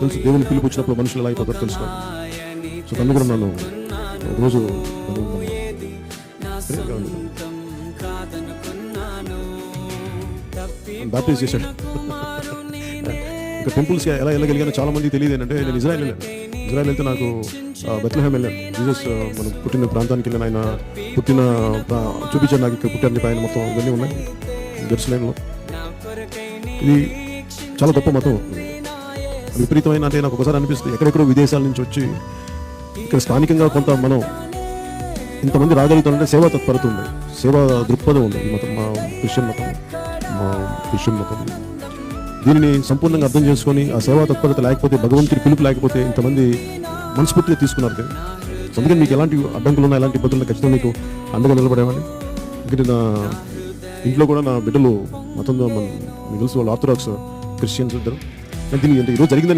తెలుసు దేవుని పిలుపు వచ్చినప్పుడు మనుషులు ఎలా అయిపోతారో తెలుసు నాకు. సో తను కూడా నన్ను ఒకరోజు బ్యాప్టైజ్ చేశాడు. ఇంకా టెంపుల్స్కి ఎలా వెళ్ళగలిగానో చాలా మంది తెలియదు. ఏంటంటే నేను ఇజ్రాయెల్ వెళ్ళాను. ఇజ్రాయెల్ వెళ్తే నాకు బెత్లెహేమ్ వెళ్ళాను. జీసస్ మనం పుట్టిన ప్రాంతానికి వెళ్ళాను. ఆయన పుట్టిన చూపించాడు నాకు, ఇక్కడ పుట్టారని ఆయన మొత్తం ఇవన్నీ ఉన్నాయి జెరూసలేంలో. ఇది చాలా గొప్ప మతం. విపరీతమైన అంటే నాకు ఒకసారి అనిపిస్తుంది, ఎక్కడెక్కడో విదేశాల నుంచి వచ్చి ఇక్కడ స్థానికంగా కొంత మనం ఇంతమంది రాగలుగుతారంటే సేవా తత్పరత ఉంది, సేవా దృక్పథం ఉంది ఈ మతం, మా క్రిస్టియన్ మతం. దీనిని సంపూర్ణంగా అర్థం చేసుకొని ఆ సేవా తత్పరత లేకపోతే, భగవంతుడి పిలుపు లేకపోతే ఇంతమంది మనస్ఫూర్తిగా తీసుకున్నారు కదా. అందుకని మీకు ఎలాంటి అడ్డంకులు ఉన్నా, ఎలాంటి ఇబ్బందులు ఖచ్చితంగా మీకు అండగా నిలబడేవాడిని. ఎందుకంటే నా ఇంట్లో కూడా నా బిడ్డలు మతంలో మీకు తెలుసు, వాళ్ళు ఆర్థడాక్స్ క్రిస్టియన్స్ ఇద్దరు. దీన్ని ఈరోజు జరిగిందని